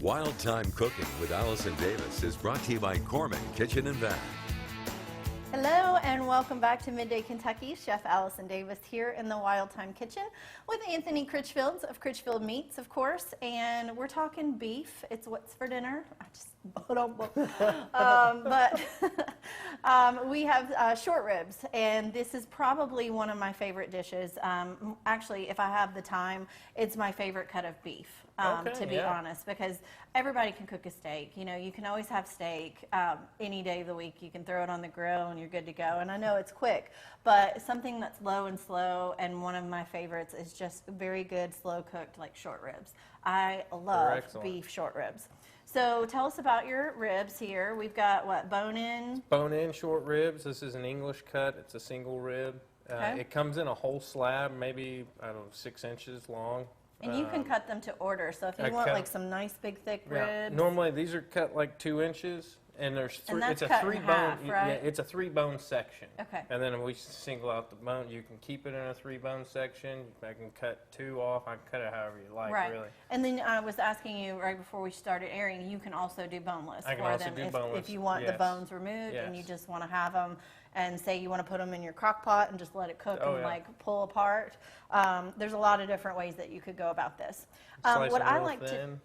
Wild Time Cooking with Allison Davis is brought to you by Corman Kitchen and Bath. Hello and welcome back to Midday Kentucky. Chef Allison Davis here in the Wild Time Kitchen with Anthony Critchfield of Critchfield Meats, of course, and we're talking beef. It's what's for dinner. I just we have short ribs, and this is probably one of my favorite dishes. Actually, if I have the time, it's my favorite cut of beef. To be honest, because everybody can cook a steak. You know, you can always have steak any day of the week. You can throw it on the grill and you're good to go. And I know it's quick, but something that's low and slow, and one of my favorites is just very good slow cooked like short ribs. I love beef short ribs. So tell us about your ribs here. We've got what, bone-in? Bone-in short ribs. This is an English cut. It's a single rib. It comes in a whole slab, maybe, I don't know, 6 inches long. And you can cut them to order, so if you want like some nice big thick ribs. Normally these are cut like 2 inches, and there's it's a 3-bone. Right? Yeah, it's a 3-bone section. Okay. And then if we single out the bone, you can keep it in a 3-bone section. I can cut 2 off. I can cut it however you like, really. And then I was asking you right before we started airing, you can also do boneless I can for also them do boneless. If you want the bones removed and you just want to have them. And say you want to put them in your crock pot and just let it cook and like pull apart. There's a lot of different ways that you could go about this. What I like thin.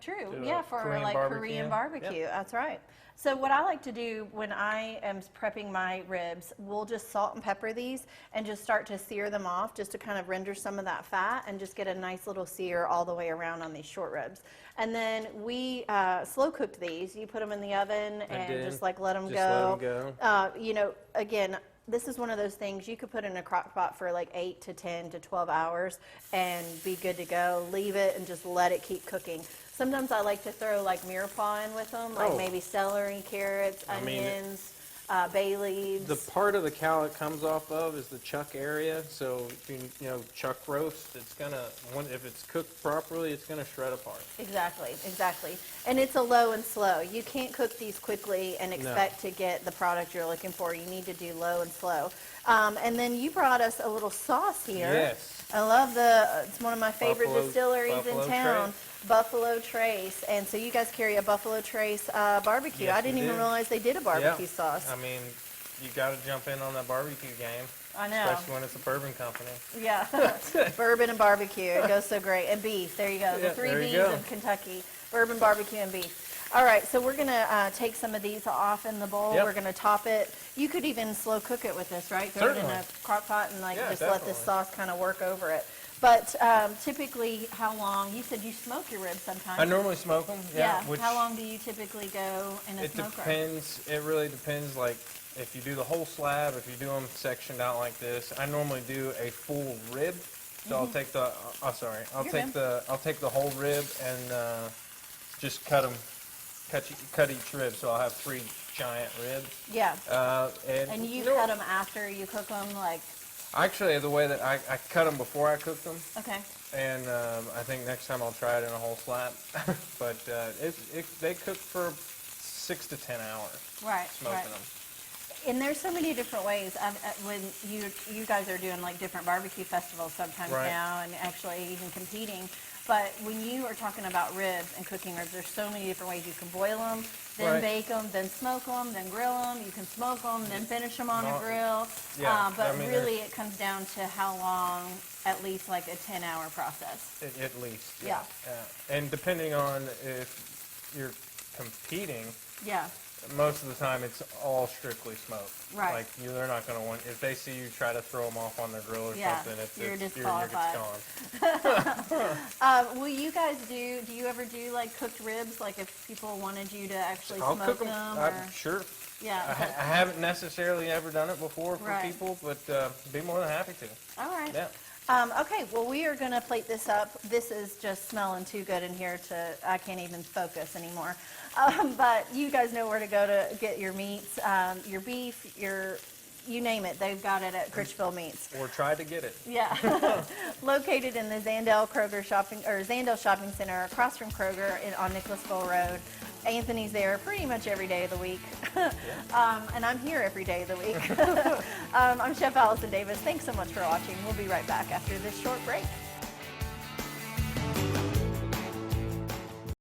True. Do For Korean like barbecue. Korean barbecue. Yep. That's right. So what I like to do when I am prepping my ribs, we'll just salt and pepper these and just start to sear them off just to kind of render some of that fat and just get a nice little sear all the way around on these short ribs. And then we slow cooked these. You put them in the oven and just like let them go. You know, again, this is one of those things you could put in a crock pot for like 8 to 10 to 12 hours and be good to go. Leave it and just let it keep cooking. Sometimes I like to throw like mirepoix in with them, like maybe celery, carrots, onions, bay leaves. The part of the cow it comes off of is the chuck area. So if you know chuck roast, it's gonna if it's cooked properly, it's gonna shred apart. Exactly. And it's a low and slow. You can't cook these quickly and expect to get the product you're looking for. You need to do low and slow. And then you brought us a little sauce here. Yes. I love it's one of my favorite distilleries in town. Buffalo Trace, and so you guys carry a Buffalo Trace barbecue. Yes, I didn't even realize they did a barbecue sauce. I mean, you got to jump in on that barbecue game. I know. Especially when it's a bourbon company. Yeah, bourbon and barbecue. It goes so great. And beef. There you go. The 3 B's in Kentucky. Bourbon, barbecue, and beef. All right, so we're going to take some of these off in the bowl. We're going to top it. You could even slow cook it with this, right? Throw it in a crock pot and let this sauce kind of work over it. But typically, how long? You said you smoke your ribs sometimes. I normally smoke them. Yeah. How long do you typically go in a smoker? It depends. It really depends. Like if you do the whole slab, if you do them sectioned out like this, I normally do a full rib. So I'll take the. I'll take the whole rib and just cut each rib. So I'll have 3 giant ribs. Yeah. And you cut them after you cook them, like. Actually, the way that I cut them before I cooked them. Okay. And I think next time I'll try it in a whole slab. But they cook for 6 to 10 hours. Right. Smoking them. And there's so many different ways. When you guys are doing like different barbecue festivals sometimes now, and actually even competing. But when you are talking about ribs and cooking ribs, there's so many different ways. You can boil them, then bake them, then smoke them, then grill them. You can smoke them, then finish them on a grill. Yeah, but really it comes down to how long, at least like a 10-hour process. At least. Yeah. And depending on if you're competing. Yeah. Most of the time, it's all strictly smoked. Right. Like they're not going to want. If they see you try to throw them off on their grill or something, you're disqualified. Will you guys do you ever do like cooked ribs? Like if people wanted you to actually smoke them? Sure. Yeah. I haven't necessarily ever done it before for people, but be more than happy to. All right. Yeah. Okay, well, we are going to plate this up. This is just smelling too good in here I can't even focus anymore. But you guys know where to go to get your meats, your beef, you name it. They've got it at Critchfield Meats. Or try to get it. Yeah. Located in the Zandel Shopping Center across from Kroger on Nicholasville Road. Anthony's there pretty much every day of the week. And I'm here every day of the week. I'm Chef Allison Davis. Thanks so much for watching. We'll be right back after this short break.